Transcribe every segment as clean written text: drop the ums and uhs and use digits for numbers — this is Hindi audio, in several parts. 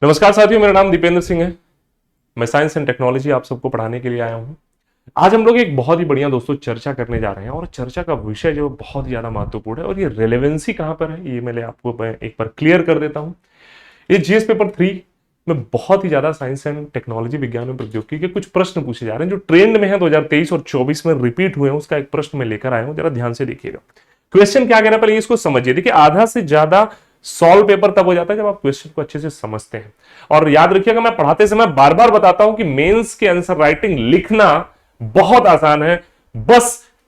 नमस्कार साथियों, मेरा नाम दीपेंद्र सिंह है। मैं साइंस एंड टेक्नोलॉजी आप सबको पढ़ाने के लिए आया हूं। आज हम लोग एक बहुत ही बढ़िया दोस्तों चर्चा करने जा रहे हैं और चर्चा का विषय जो बहुत ही ज्यादा महत्वपूर्ण है और ये रेलेवेंसी कहां पर है ये मैं एक बार क्लियर कर देता हूं। ये जीएस पेपर 3 में बहुत ही ज्यादा साइंस एंड टेक्नोलॉजी विज्ञान और प्रौद्योगिकी के कुछ प्रश्न पूछे जा रहे हैं जो ट्रेंड में है 2023 और 24 में रिपीट हुए हैं। उसका एक प्रश्न मैं लेकर आया हूं, जरा ध्यान से देखिएगा। क्वेश्चन क्या कह रहा है पहले इसको समझिए। देखिए, आधा से ज्यादा सॉल्व पेपर तब हो जाता है जब आप क्वेश्चन को अच्छे से समझते हैं। और याद रखिएगा, मैं पढ़ाते समय बार बार बताता हूं कि मेंस के आंसर राइटिंग लिखना बहुत आसान है। बस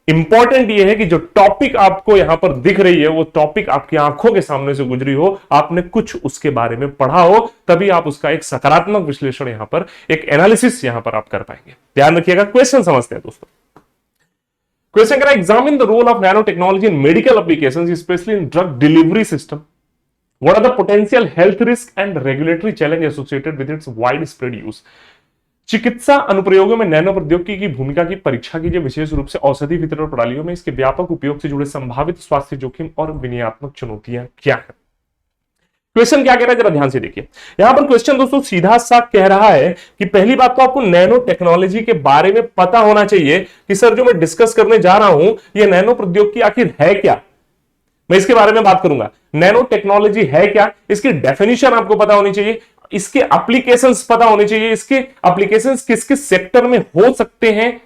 इंपॉर्टेंट ये है कि जो टॉपिक आपको यहां पर दिख रही है वो टॉपिक आपकी आंखों के सामने से गुजरी हो, आपने कुछ उसके बारे में पढ़ा हो, तभी आप उसका एक सकारात्मक विश्लेषण यहां पर, एक एनालिसिस यहां पर आप कर पाएंगे। ध्यान रखिएगा, क्वेश्चन समझते हैं दोस्तों। क्वेश्चन कह रहा है, examine the role of nano technology in medical applications specially in drug delivery system. What are the potential health risk and regulatory challenge associated with its widespread use? चिकित्सा अनुप्रयोगों में नैनो प्रौद्योगिकी की भूमिका की परीक्षा कीजिए, विशेष रूप से औषधि वितरण प्रणालियों में इसके व्यापक उपयोग से जुड़े संभावित स्वास्थ्य जोखिम और विनियात्मक चुनौतियां क्या है। क्वेश्चन क्या कह रहा है जरा ध्यान से देखिए। यहां पर क्वेश्चन दोस्तों सीधा सा कह रहा है कि पहली बात तो आपको नैनो टेक्नोलॉजी के बारे में पता होना चाहिए कि सर जो मैं डिस्कस करने जा रहा हूं ये नैनो प्रौद्योगिकी आखिर है क्या। मैं इसके बारे में बात करूंगा। नैनो टेक्नोलॉजी है क्या, इसकी डेफिनेशन आपको पता होनी चाहिए, इसके एप्लीकेशंस पता होने चाहिए, इसके एप्लीकेशंस किस किस सेक्टर में हो सकते हैं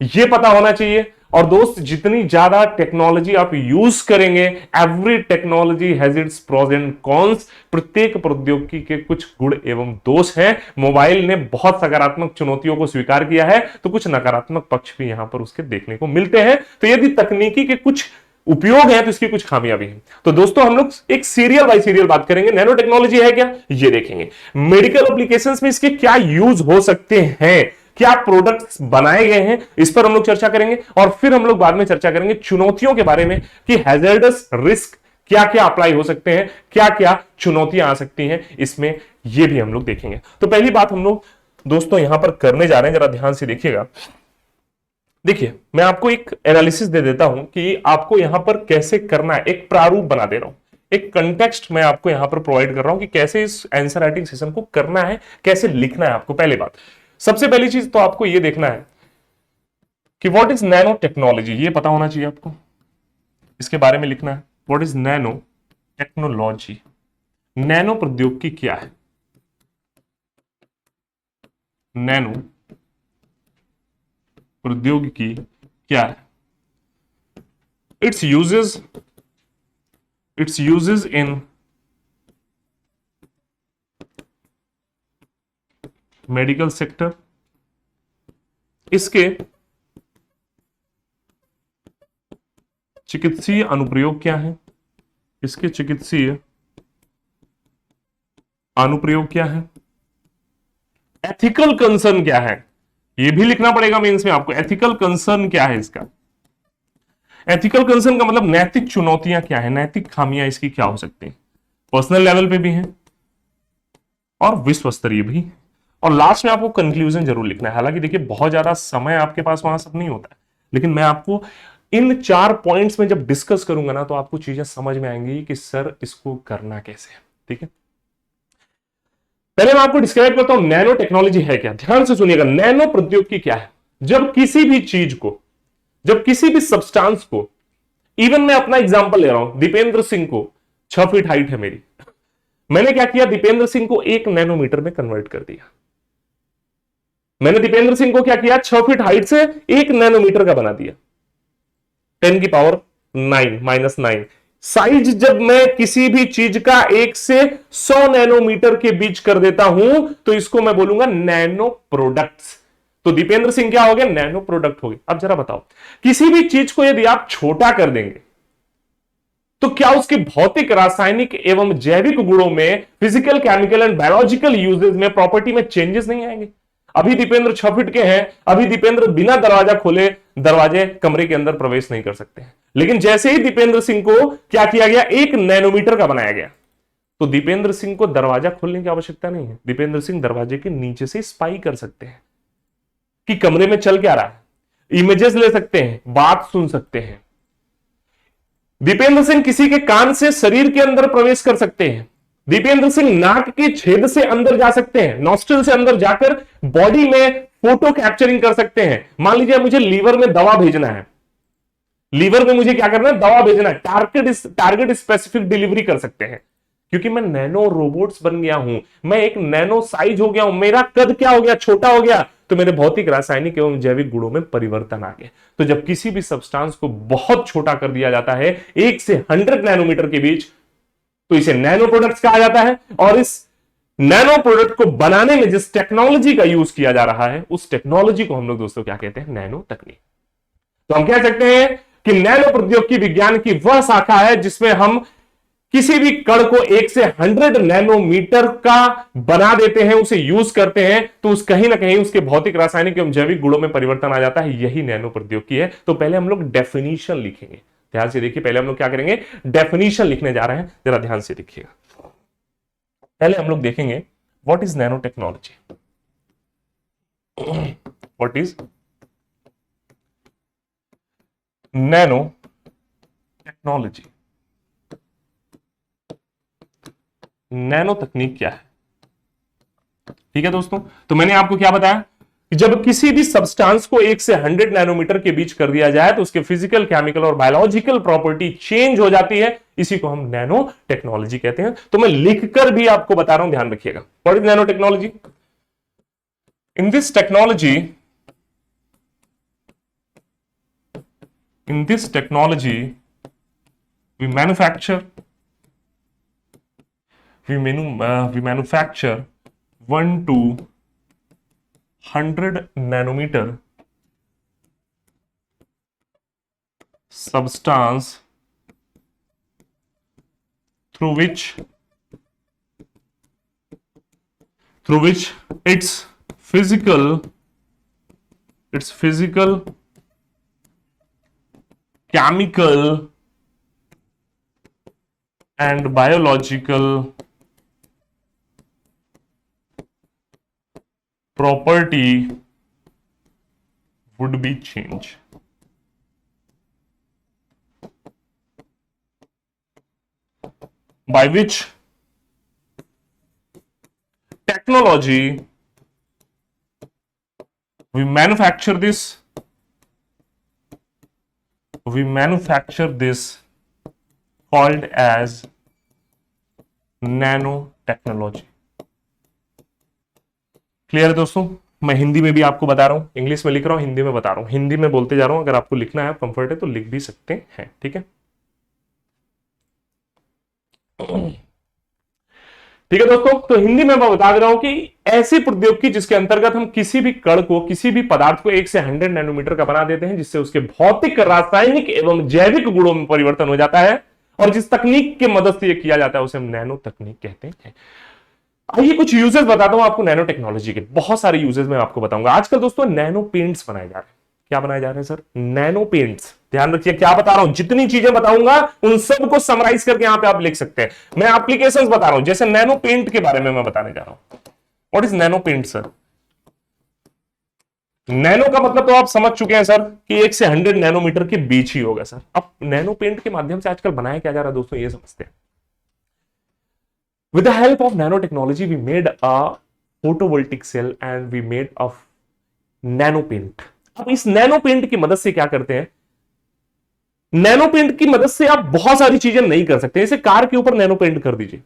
यह पता होना चाहिए। और दोस्त, जितनी ज्यादा टेक्नोलॉजी आप यूज करेंगे, every technology has its pros and cons. प्रत्येक प्रौद्योगिकी के कुछ गुण एवं दोष हैं। मोबाइल ने बहुत सकारात्मक चुनौतियों को स्वीकार किया है तो कुछ नकारात्मक पक्ष भी यहां पर उसके देखने को मिलते हैं। तो यदि तकनीकी के कुछ उपयोग है तो इसकी कुछ खामियां भी हैं। तो दोस्तों हम लोग एक सीरियल बाय सीरियल बात करेंगे। नैनो टेक्नोलॉजी है क्या ये देखेंगे, मेडिकल एप्लीकेशंस में इसके क्या यूज हो सकते हैं, क्या प्रोडक्ट्स बनाए गए हैं, इस पर हम लोग चर्चा करेंगे। और फिर हम लोग बाद में चर्चा करेंगे चुनौतियों के बारे में कि हैजर्डस रिस्क क्या क्या अप्लाई हो सकते हैं, क्या क्या चुनौतियां आ सकती हैं इसमें, यह भी हम लोग देखेंगे। तो पहली बात हम लोग दोस्तों यहां पर करने जा रहे हैं, जरा ध्यान से देखिएगा। देखिए, मैं आपको एक एनालिसिस दे देता हूं कि आपको यहां पर कैसे करना है, एक प्रारूप बना दे रहा हूं, एक कंटेक्स्ट मैं आपको यहां पर प्रोवाइड कर रहा हूं कि कैसे इस आंसर राइटिंग सेशन को करना है, कैसे लिखना है आपको। पहली बात, सबसे पहली चीज तो आपको यह देखना है कि व्हाट इज नैनो टेक्नोलॉजी, ये पता होना चाहिए आपको, इसके बारे में लिखना है। What is nano technology, nano प्रौद्योगिकी क्या है, नैनो प्रौद्योगिकी क्या है। It's uses in medical sector, इसके चिकित्सीय अनुप्रयोग क्या है, इसके चिकित्सीय अनुप्रयोग क्या है, एथिकल कंसर्न क्या है, ये भी लिखना पड़ेगा मेंस में आपको। एथिकल कंसर्न क्या है इसका, एथिकल कंसर्न का मतलब नैतिक चुनौतियां क्या है, नैतिक खामियां इसकी क्या हो सकती हैं, पर्सनल लेवल पे भी हैं और विश्व स्तरीय भी। और लास्ट में आपको कंक्लूजन जरूर लिखना है। हालांकि देखिए, बहुत ज्यादा समय आपके पास वहां सब नहीं होता है, लेकिन मैं आपको इन 4 पॉइंट्स में जब डिस्कस करूंगा ना तो आपको चीजें समझ में आएंगी कि सर इसको करना कैसे है। ठीक है, पहले मैं आपको डिस्क्राइब करता हूं नैनो टेक्नोलॉजी है क्या। ध्यान से सुनिएगा, नैनो प्रौद्योगिकी क्या है। जब किसी भी चीज को, जब किसी भी सब्सटेंस को, इवन मैं अपना एग्जांपल ले रहा हूं, दीपेंद्र सिंह को 6 फीट हाइट है मेरी, मैंने क्या किया, दीपेंद्र सिंह को 1 नैनोमीटर में कन्वर्ट कर दिया। मैंने दीपेंद्र सिंह को क्या किया, 6 फीट हाइट से 1 नैनोमीटर का बना दिया, 10 की पावर 9 साइज जब मैं किसी भी चीज का 1 से 100 नैनोमीटर के बीच कर देता हूं तो इसको मैं बोलूंगा नैनो प्रोडक्ट्स। तो दीपेंद्र सिंह क्या हो गया, नैनो प्रोडक्ट हो गया। अब जरा बताओ, किसी भी चीज को यदि आप छोटा कर देंगे तो क्या उसके भौतिक, रासायनिक एवं जैविक गुणों में, physical, chemical and biological uses में, प्रॉपर्टी में चेंजेस नहीं आएंगे। अभी दीपेंद्र 6 फीट के हैं, अभी दीपेंद्र बिना दरवाजा खोले दरवाजे कमरे के अंदर प्रवेश नहीं कर सकते हैं। लेकिन जैसे ही दीपेंद्र सिंह को क्या किया गया, 1 नैनोमीटर का बनाया गया, तो दीपेंद्र सिंह को दरवाजा खोलने की आवश्यकता नहीं है। दीपेंद्र सिंह दरवाजे के नीचे से स्पाई कर सकते हैं कि कमरे में चल क्या रहा है, इमेजेस ले सकते हैं, बात सुन सकते हैं। दीपेंद्र सिंह किसी के कान से शरीर के अंदर प्रवेश कर सकते हैं, दीपेंद्र सिंह नाक के छेद से अंदर जा सकते हैं, नॉस्ट्रिल से अंदर जाकर बॉडी में फोटो कैप्चरिंग कर सकते हैं। मान लीजिए मुझे लीवर में दवा भेजना है, लीवर में मुझे क्या करना है, दवा भेजना है, टारगेट स्पेसिफिक डिलीवरी कर सकते हैं, क्योंकि मैं नैनो रोबोट्स बन गया हूं, मैं एक नैनो साइज हो गया हूं, मेरा कद क्या हो गया, छोटा हो गया, तो मेरे भौतिक, रासायनिक एवं जैविक गुणों में परिवर्तन आ गया। तो जब किसी भी सब्सटेंस को बहुत छोटा कर दिया जाता है 1 से 100 नैनोमीटर के बीच, तो इसे नैनो प्रोडक्ट्स कहा जाता है। और इस नैनो प्रोडक्ट को बनाने में जिस टेक्नोलॉजी का यूज किया जा रहा है, उस टेक्नोलॉजी को हम लोग दोस्तों क्या कहते हैं, नैनो तकनीक। तो हम कह सकते हैं कि नैनो प्रौद्योगिकी विज्ञान की वह शाखा है जिसमें हम किसी भी कण को 1 से 100 नैनोमीटर का बना देते हैं, उसे यूज करते हैं, तो उस कहीं ना कहीं उसके भौतिक, रासायनिक एवं जैविक गुणों में परिवर्तन आ जाता है। यही नैनो प्रौद्योगिकी है। तो पहले हम लोग डेफिनेशन लिखेंगे, ध्यान से देखिए, पहले हम लोग क्या करेंगे, डेफिनेशन लिखने जा रहे हैं, जरा ध्यान से देखिएगा। पहले हम लोग देखेंगे what is nano technology, what is nano technology, nano तकनीक क्या है। ठीक है दोस्तों, तो मैंने आपको क्या बताया कि जब किसी भी सब्सटेंस को 1 से 100 नैनोमीटर के बीच कर दिया जाए तो उसके फिजिकल, केमिकल और बायोलॉजिकल प्रॉपर्टी चेंज हो जाती है, इसी को हम नैनो टेक्नोलॉजी कहते हैं। तो मैं लिखकर भी आपको बता रहा हूं, ध्यान रखिएगा। What is nano technology? In this technology, we manufacture 1 to 100 nanometer substance through which its physical, chemical and biological property would be changed. By which technology we manufacture this called as nano technology. Clear है दोस्तों? मैं हिंदी में भी आपको बता रहा हूं, इंग्लिश में लिख रहा हूं, हिंदी में बता रहा हूं, हिंदी में बोलते जा रहा हूं। अगर आपको लिखना है, कंफर्ट है, तो लिख भी सकते हैं। ठीक है, ठीक है दोस्तों, तो हिंदी में मैं बता दे रहा हूं कि ऐसी प्रौद्योगिकी जिसके अंतर्गत हम किसी भी कण को, किसी भी पदार्थ को 1 से 100 नैनोमीटर का बना देते हैं, जिससे उसके भौतिक, रासायनिक एवं जैविक गुणों में परिवर्तन हो जाता है, और जिस तकनीक की मदद से यह किया जाता है उसे हम नैनो तकनीक कहते हैं। आइए कुछ यूजेस बताता हूं आपको नैनो टेक्नोलॉजी के। बहुत सारे यूजेस मैं आपको बताऊंगा। आजकल दोस्तों नैनो पेंट्स बनाए जा रहे हैं। क्या बनाए जा रहे हैं सर? Nano paints. ध्यान रखिए क्या बता रहा हूं, जितनी चीजें बताऊंगा उन सबको समराइज करके यहां पे आप लिख सकते हैं। मैं एप्लीकेशंस बता रहा हूं, जैसे नैनो पेंट के बारे में मैं बताने जा रहा हूं। What is nano paint sir? Nano का मतलब तो आप समझ चुके हैं सर कि 1 से 100 नैनोमीटर के बीच ही होगा सर। अब नैनो पेंट के माध्यम से आजकल बनाया क्या जा रहा है दोस्तों, ये समझते हैं। With the help of nanotechnology, we made a photovoltaic cell and we made a nano paint. अब इस नैनो पेंट की मदद से क्या करते हैं, नैनो पेंट की मदद से आप बहुत सारी चीजें नहीं कर सकते। जैसे कार के ऊपर नैनो पेंट कर दीजिए।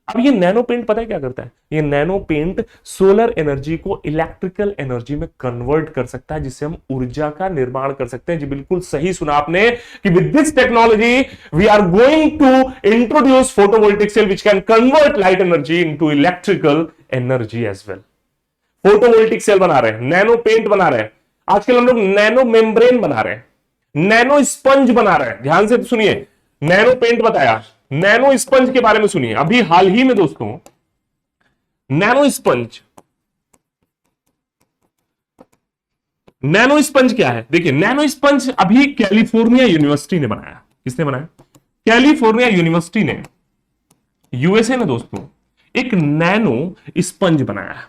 अब ये नैनो पेंट पता है क्या करता है? ये नैनो पेंट सोलर एनर्जी को इलेक्ट्रिकल एनर्जी में कन्वर्ट कर सकता है, जिससे हम ऊर्जा का निर्माण कर सकते हैं। जी बिल्कुल सही सुना आपने कि with this technology we are going to introduce photovoltaic cell which can convert light energy into electrical energy as well. Photovoltaic cell बना रहे हैं, नैनो पेंट बना रहे हैं, आजकल हम लोग नैनो मेम्ब्रेन बना रहे हैं, नैनो स्पंज बना रहे हैं। ध्यान से सुनिए, नैनो पेंट बताया, नैनो स्पंज के बारे में सुनिए। अभी हाल ही में दोस्तों नैनो स्पंज क्या है? देखिए नैनो स्पंज अभी कैलिफोर्निया यूनिवर्सिटी ने बनाया। किसने बनाया? कैलिफोर्निया यूनिवर्सिटी ने, यूएसए ने दोस्तों एक नैनो स्पंज बनाया।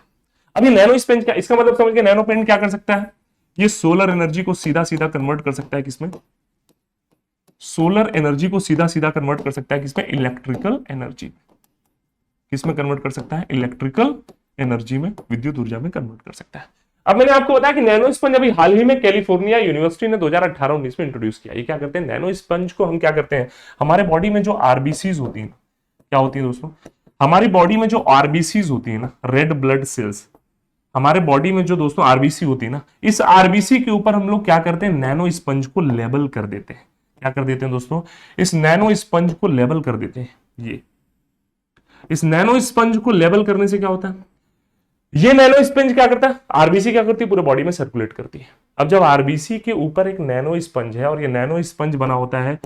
अभी नैनो स्पंज क्या, इसका मतलब समझ के नैनो पेंट क्या कर सकता है? ये सोलर एनर्जी को सीधा सीधा कन्वर्ट कर सकता है किसमें? सोलर एनर्जी को सीधा सीधा कन्वर्ट कर सकता है किसमें? Electrical energy. किस में कन्वर्ट कर सकता है? इलेक्ट्रिकल एनर्जी में, विद्युत ऊर्जा में कन्वर्ट कर सकता है। अब मैंने आपको बताया कि नैनो स्पंज अभी हाल ही में कैलिफोर्निया यूनिवर्सिटी ने 2018-19 में इंट्रोड्यूस किया। ये क्या करते हैं? नैनो स्पंज को हम क्या करते हैं, हमारे बॉडी में जो आरबीसीज होती है, क्या होती है दोस्तों, हमारी बॉडी में जो आरबीसीज होती है ना, रेड ब्लड सेल्स, हमारे बॉडी में जो दोस्तों आरबीसी होती है ना, इस आरबीसी के ऊपर हम लोग क्या करते हैं? नैनो स्पंज को लेबल कर देते हैं। क्या कर देते हैं दोस्तों? इस नैनो स्पंज को लेबल कर देते हैं। ये इस नैनो स्पंज को लेबल करने से क्या होता है? ये नैनो स्पंज क्या करता है? आरबीसी क्या करती है? पूरे बॉडी में सर्कुलेट करती है। अब जब आरबीसी के ऊपर एक नैनो स्पंज है और ये नैनो स्पंज बना होता है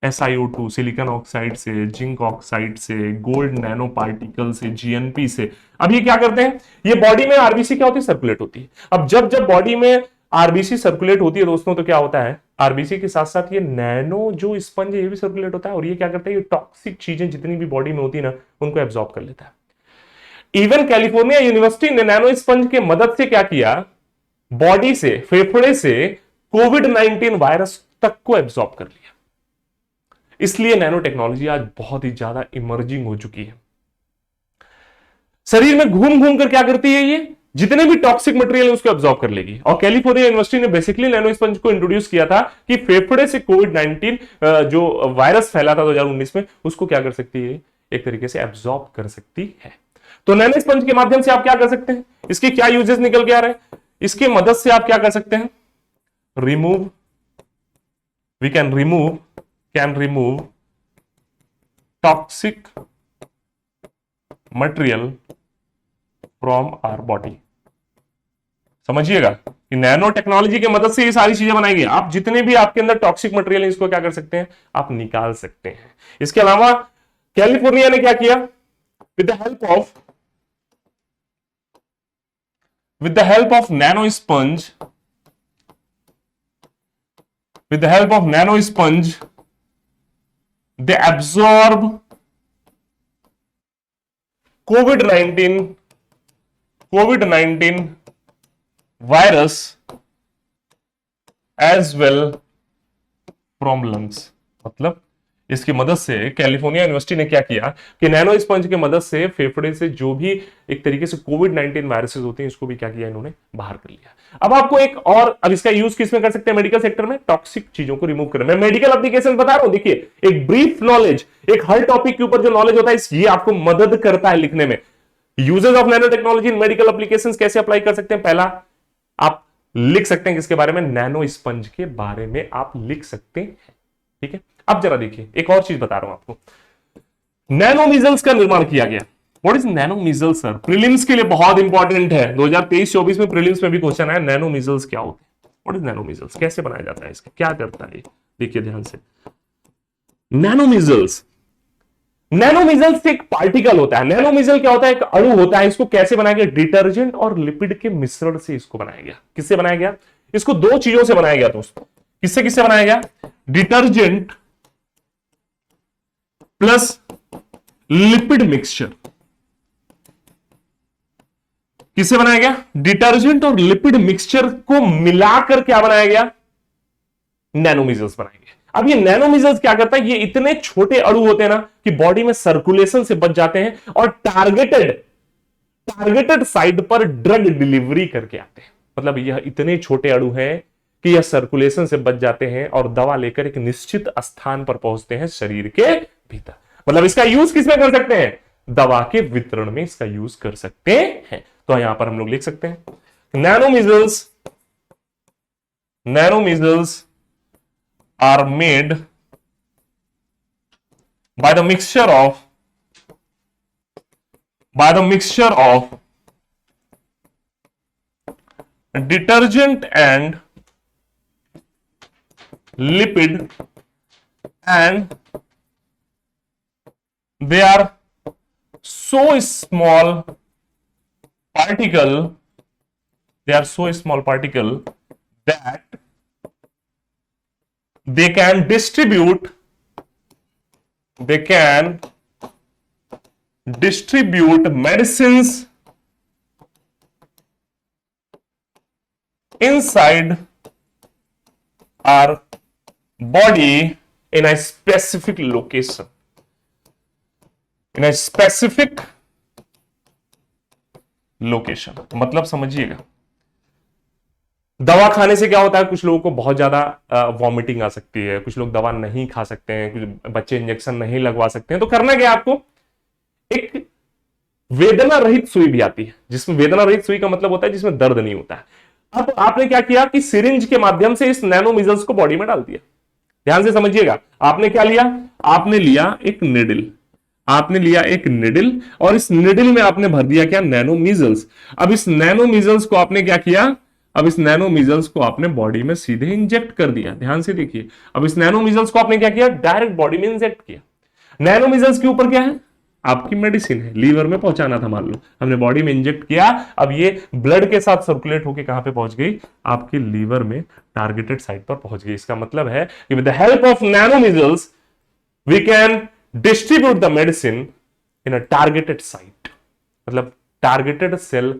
SiO2 सिलिकॉन ऑक्साइड से, जिंक ऑक्साइड से, गोल्ड नैनो पार्टिकल से, जीएनपी से, अब ये क्या करते हैं? ये बॉडी में आरबीसी क्या होती है? सर्कुलेट होती है। अब जब जब बॉडी में आरबीसी सर्कुलेट होती है दोस्तों, तो क्या होता है? आरबीसी के साथ साथ ये नैनो जो स्पंज है ये भी सर्कुलेट होता है, और ये क्या करता है? ये टॉक्सिक चीजें जितनी भी बॉडी में होती है ना, उनको एब्जॉर्ब कर लेता है। इवन कैलिफोर्निया यूनिवर्सिटी ने नैनो स्पंज के मदद से क्या किया? बॉडी से, फेफड़े से कोविड-19 वायरस तक को एब्जॉर्ब कर लिया। इसलिए नैनो टेक्नोलॉजी आज बहुत ही ज्यादा इमर्जिंग हो चुकी है। शरीर में घूम घूम कर क्या करती है? ये जितने भी टॉक्सिक मटेरियल है उसको एब्जॉर्ब कर लेगी। और कैलिफोर्निया यूनिवर्सिटी ने बेसिकली नैनो स्पंज को इंट्रोड्यूस किया था कि फेफड़े से कोविड-19 जो वायरस फैला था 2019 में, उसको क्या कर सकती है? एक तरीके से एब्जॉर्ब कर सकती है। तो नैनो स्पंज के माध्यम से आप क्या कर सकते हैं? इसके क्या यूजेस निकल के आ रहे हैं? इसके मदद से आप क्या कर सकते हैं? Remove, we can remove toxic material from our body. समझिएगा कि नैनो टेक्नोलॉजी की मदद से ये सारी चीजें बनाई गई। आप जितने भी आपके अंदर टॉक्सिक मटेरियल है, इसको क्या कर सकते हैं? आप निकाल सकते हैं। इसके अलावा कैलिफोर्निया ने क्या किया? With the help of nano sponge, they absorb COVID-19 virus as well from lungs। मतलब इसकी मदद से कैलिफोर्निया यूनिवर्सिटी ने क्या किया कि नैनो स्पंज की मदद से फेफड़े से जो भी एक तरीके से कोविड-19 वायरसेस होते हैं, इसको भी क्या किया इन्होंने? बाहर कर लिया। अब आपको एक और, अब इसका यूज किस में कर सकते हैं? मेडिकल सेक्टर में टॉक्सिक चीजों को रिमूव करने में। मेडिकल एप्लीकेशन बता रहा हूं, देखिए एक ब्रीफ नॉलेज, एक हर टॉपिक के ऊपर जो नॉलेज होता है, ये आपको मदद करता है लिखने में। Uses of nano technology in medical applications कैसे अप्लाई कर सकते हैं? पहला आप लिख सकते हैं किसके बारे में? नैनो स्पंज के बारे में आप लिख सकते हैं। ठीक है, अब जरा देखिए एक और चीज बता रहा हूं आपको। नैनो मीजल्स का निर्माण किया गया। What is nano measles sir? Prelims के लिए बहुत इंपॉर्टेंट है। 2023-24 में प्रीलिम्स में भी क्वेश्चन आया, नैनो मीजल्स क्या होते हैं? What is nano measles? कैसे बनाया जाता है? इसका क्या करता है? देखिए ध्यान से। नैनो मीजल्स एक पार्टिकल होता है। नैनो मीजल क्या होता है? एक अणु होता है। इसको कैसे बनाया गया? डिटर्जेंट और लिपिड के मिश्रण से इसको बनाया गया। किससे बनाया गया? इसको दो चीजों से बनाया गया दोस्तों। किससे किससे बनाया गया? Detergent plus lipid mixture. किससे बनाया गया? डिटर्जेंट और लिपिड मिक्सचर को मिलाकर क्या बनाया गया? नैनोमीजल्स बनाए गए। अब ये नैनोमीजल्स क्या करता है? ये इतने छोटे अणु होते हैं ना कि बॉडी में सर्कुलेशन से बच जाते हैं और टारगेटेड साइट पर ड्रग डिलीवरी करके आते हैं। मतलब यह इतने छोटे अणु हैं कि यह सर्कुलेशन से बच जाते हैं और दवा लेकर एक निश्चित स्थान पर पहुंचते हैं शरीर के भीतर। मतलब इसका यूज किसमें कर सकते हैं? दवा के वितरण में इसका यूज कर सकते हैं। तो यहां पर हम लोग लिख सकते हैं नैनोमीजल्स are made by the mixture of detergent and lipid, and they are so small particle that they can distribute medicines inside our body in a specific location। In a specific location. मतलब समझिएगा, दवा खाने से क्या होता है, कुछ लोगों को बहुत ज्यादा वॉमिटिंग आ सकती है, कुछ लोग दवा नहीं खा सकते हैं, कुछ बच्चे इंजेक्शन नहीं लगवा सकते हैं, तो करना क्या आपको, एक वेदना रहित सुई भी आती है, जिसमें वेदना रहित सुई का मतलब होता है जिसमें दर्द नहीं होता है। अब आपने क्या किया कि सिरिंज के माध्यम से इस नैनो मीजल्स को बॉडी में डाल दिया। ध्यान से समझिएगा, आपने क्या लिया, आपने लिया एक निडल, आपने लिया एक निडल, और इस निडल में आपने भर दिया क्या, नैनो मीजल्स। अब इस नैनो मीजल्स को आपने क्या किया, अब इस नैनो मीजल्स को आपने बॉडी में सीधे इंजेक्ट कर दिया। ध्यान से देखिए, अब इस नैनो मीजल्स को आपने क्या किया, डायरेक्ट बॉडी में इंजेक्ट किया। नैनो मीजल्स के ऊपर क्या है, आपकी मेडिसिन है, लीवर में पहुंचाना था, मान लो हमने बॉडी में इंजेक्ट किया, अब ये ब्लड के साथ सर्कुलेट होकर कहां पे पहुंच गई, आपके लीवर में टारगेटेड साइट पर पहुंच गई। इसका मतलब है कि with the help of nano measles we can distribute the medicine in a targeted site. मतलब टारगेटेड सेल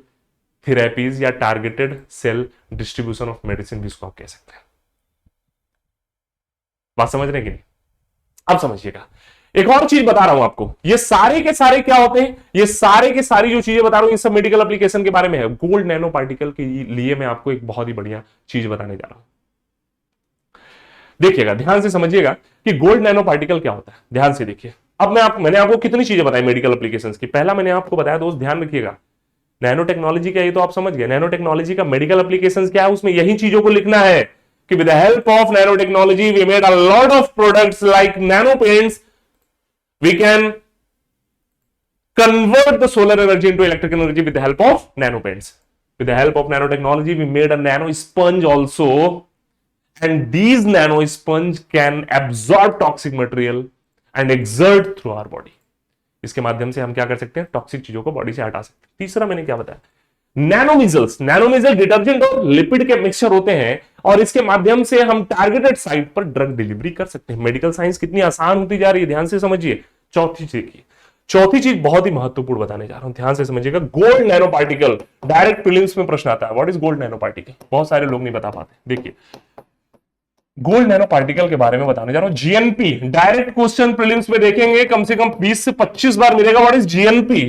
थेरेपीज या targeted cell distribution of medicine भी इसको आप कह सकते हैं। बात समझ रहे हैं कि नहीं? अब समझिएगा, एक और चीज बता रहा हूं आपको, ये सारे के सारे क्या होते हैं, ये सारे के सारी जो चीजें बता रहा हूं ये सब मेडिकल एप्लीकेशन के बारे में है। गोल्ड नैनो पार्टिकल के लिए मैं आपको एक बहुत ही बढ़िया चीज बताने जा रहा हूं। देखिएगा, ध्यान से समझिएगा कि गोल्ड नैनो पार्टिकल क्या होता है। ध्यान से देखिए, अब मैंने आपको कितनी चीजें बताई मेडिकल एप्लीकेशंस की। पहला मैंने आपको बताया दोस्त, ध्यान रखिएगा, नैनो टेक्नोलॉजी क्या है ये तो आप समझ गए। नैनो टेक्नोलॉजी का मेडिकल एप्लीकेशंस क्या है, उसमें यही चीजों को लिखना है कि with the help of nano technology we made a lot of products like nano paints, we can convert the solar energy into electric energy with the help of nano paints. With the help of nanotechnology, we made a nano sponge also, and these nano sponge can absorb toxic material and exert through our body. इसके माध्यम से हम क्या कर सकते हैं, टॉक्सिक चीजों को बॉडी से हटा सकते हैं। तीसरा मैंने क्या बताया, नैनोमीजल्स। नैनोमीजल डिटर्जेंट और लिपिड के मिक्सचर होते हैं, और इसके माध्यम से हम टारगेटेड साइट पर ड्रग डिलीवरी कर सकते हैं। मेडिकल साइंस कितनी आसान होती जा रही है, ध्यान से समझिए। चौथी चीज बहुत ही महत्वपूर्ण बताने जा रहा हूं, ध्यान से समझिएगा। Gold nano particle, direct prelims में प्रश्न आता है, what is gold nano particle, बहुत सारे लोग नहीं बता पाते। देखिए, गोल्ड नैनो पार्टिकल के बारे में बताने जा रहा हूं। जीएनपी डायरेक्ट क्वेश्चन प्रीलिम्स में देखेंगे, कम से कम 20 से 25 बार मिलेगा, what is GNP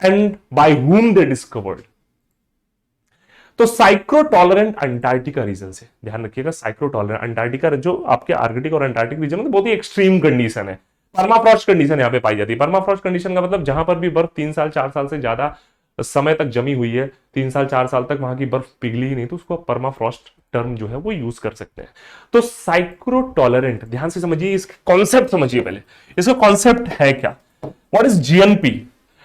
and by whom they discovered. तो साइक्रो टॉलरेंट अंटार्कटिका रीजन से, ध्यान रखिएगा, साइक्रो टॉलरेंट अंटार्कटिका जो आपके आर्कटिक और अंटार्कटिक रीजन में बहुत ही एक्सट्रीम कंडीशन है, परमाफ्रॉस्ट कंडीशन यहां पे पाई जाती है। परमाफ्रॉस्ट कंडीशन का मतलब जहां पर भी बर्फ 3 साल 4 साल से ज्यादा समय तक जमी हुई है, 3 साल 4 साल तक वहां की बर्फ पिघली ही नहीं, तो उसको परमाफ्रॉस्ट टर्म जो है वो यूज कर सकते हैं। तो साइक्रो टॉलरेंट, ध्यान से समझिए, इसका कॉन्सेप्ट समझिए पहले, इसका कॉन्सेप्ट है क्या, what is GNP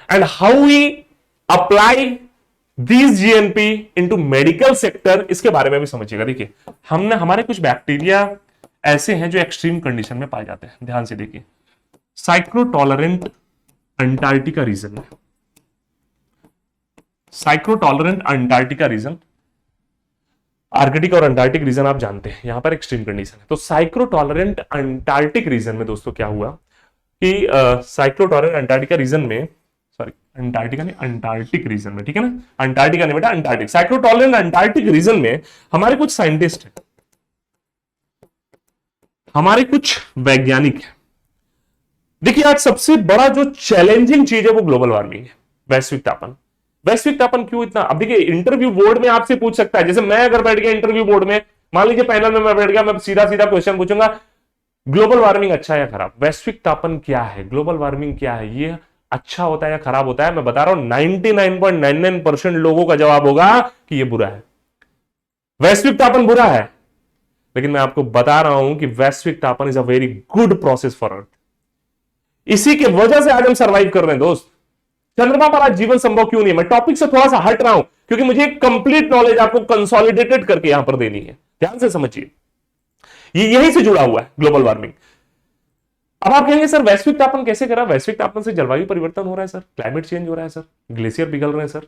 and how we apply this GNP into medical sector, इसके बारे में भी समझिएगा। देखिए, हमारे कुछ बैक्टीरिया ऐसे हैं जो एक्सट्रीम कंडीशन में पाए जाते हैं। ध्यान से देखिए, साइक्रो टॉलरेंट अंटार्कटिका रीजन में, साइक्रो टॉलरेंट अंटार्कटिका रीजन, आर्कटिक और अंटार्कटिक रीजन आप जानते हैं, यहां पर एक्सट्रीम कंडीशन है। तो साइक्रो टॉलरेंट अंटार्कटिक रीजन में दोस्तों क्या हुआ कि साइक्रो टॉलरेंट अंटार्कटिका रीजन में, सॉरी अंटार्कटिका नहीं, अंटार्कटिक रीजन में, ठीक है ना, अंटार्कटिका नहीं बेटा, अंटार्कटिक। साइक्रो टॉलरेंट अंटार्कटिक रीजन में हमारे कुछ साइंटिस्ट हैं, हमारे कुछ वैज्ञानिक हैं। देखिए, आज सबसे बड़ा जो चैलेंजिंग चीज है वो ग्लोबल वार्मिंग है, वैश्विक तापन। वैश्विक तापन क्यों इतना, अब देखिए, इंटरव्यू बोर्ड में आपसे पूछ सकता है, जैसे मैं अगर बैठ गया इंटरव्यू बोर्ड में, मान लीजिए पैनल में मैं बैठ गया, मैं सीधा सीधा क्वेश्चन पूछूंगा, ग्लोबल वार्मिंग अच्छा या खराब, वैश्विक तापन क्या है, ग्लोबल वार्मिंग क्या है, ये अच्छा होता है या खराब होता है, मैं बता रहा हूं 99.99% लोगों का जवाब होगा कि ये बुरा है, वैश्विक तापन बुरा है। लेकिन मैं आपको बता रहा हूं कि वैश्विक तापन is a very good process for earth. इसी के वजह से आज हम सर्वाइव कर रहे हैं दोस्त। चंद्रमा पर आज जीवन संभव क्यों नहीं है, मैं टॉपिक से थोड़ा सा हट रहा हूं क्योंकि मुझे कंप्लीट नॉलेज आपको कंसोलिडेटेड करके यहां पर देनी है, ध्यान से समझिए, ये यहीं से जुड़ा हुआ है ग्लोबल वार्मिंग। अब आप कहेंगे सर वैश्विक तापन कैसे करा, वैश्विक तापन से जलवायु परिवर्तन हो रहा है सर, क्लाइमेट चेंज हो रहा है सर, ग्लेशियर पिघल रहे हैं सर,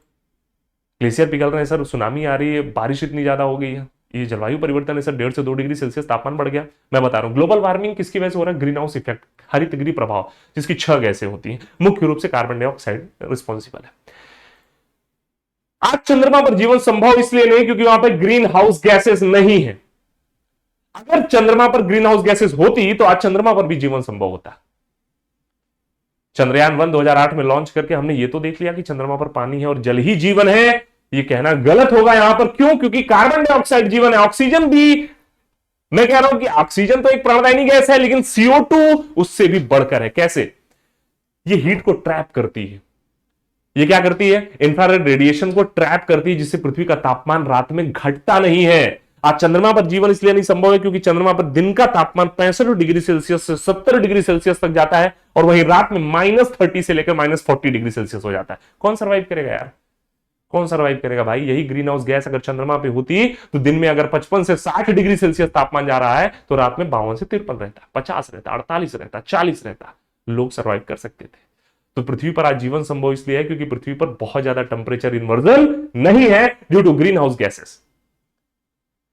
ग्लेशियर पिघल रहे हैं सर, सुनामी आ रही है, बारिश इतनी ज्यादा हो गई है, ये जलवायु परिवर्तन है सर, 1.5 से 2 डिग्री सेल्सियस तापमान बढ़ गया। मैं बता रहा हूं ग्लोबल वार्मिंग किसकी वजह से हो रहा है, ग्रीन हाउस इफेक्ट, हरित गृह प्रभाव, जिसकी 6 गैसें होती हैं, मुख्य रूप से कार्बन डाइऑक्साइड रिस्पॉन्सिबल है। आज चंद्रमा पर जीवन संभव इसलिए नहीं क्योंकि वहां पर ग्रीन हाउस गैसेस नहीं है। अगर चंद्रमा पर ग्रीन हाउस गैसेस होती तो आज चंद्रमा पर भी जीवन संभव होता। चंद्रयान 1 2008 में लॉन्च करके हमने ये तो देख लिया कि चंद्रमा पर पानी है और जल ही जीवन है, ये कहना गलत होगा यहां पर। क्यों? क्योंकि कार्बन डाइऑक्साइड जीवन है, ऑक्सीजन भी, मैं कह रहा हूं कि ऑक्सीजन तो एक प्राणवायु गैस है, लेकिन CO2 उससे भी बढ़कर है। कैसे? ये हीट को ट्रैप करती है। ये क्या करती है? इंफ्रारेड रेडिएशन को ट्रैप करती है, जिससे पृथ्वी का तापमान रात में घटता नहीं है। आज चंद्रमा पर जीवन इसलिए नहीं संभव है क्योंकि चंद्रमा पर दिन का तापमान 65 डिग्री सेल्सियस से 70 डिग्री सेल्सियस तक जाता है, और वहीं रात में -30 से लेकर -40 डिग्री सेल्सियस हो जाता है। कौन सर्वाइव करेगा यार? कौन सर्वाइव करेगा भाई? यही ग्रीन हाउस गैस अगर चंद्रमा पे होती तो दिन में अगर 55 से 60 डिग्री सेल्सियस तापमान जा रहा है तो रात में 52 से 53 रहता, 50 रहता, 48 रहता, 40 रहता, लोग सर्वाइव कर सकते थे। तो पृथ्वी पर आज जीवन संभव इसलिए है क्योंकि पृथ्वी पर बहुत ज्यादा टेम्परेचर इन्वर्जन नहीं है due to green house gases.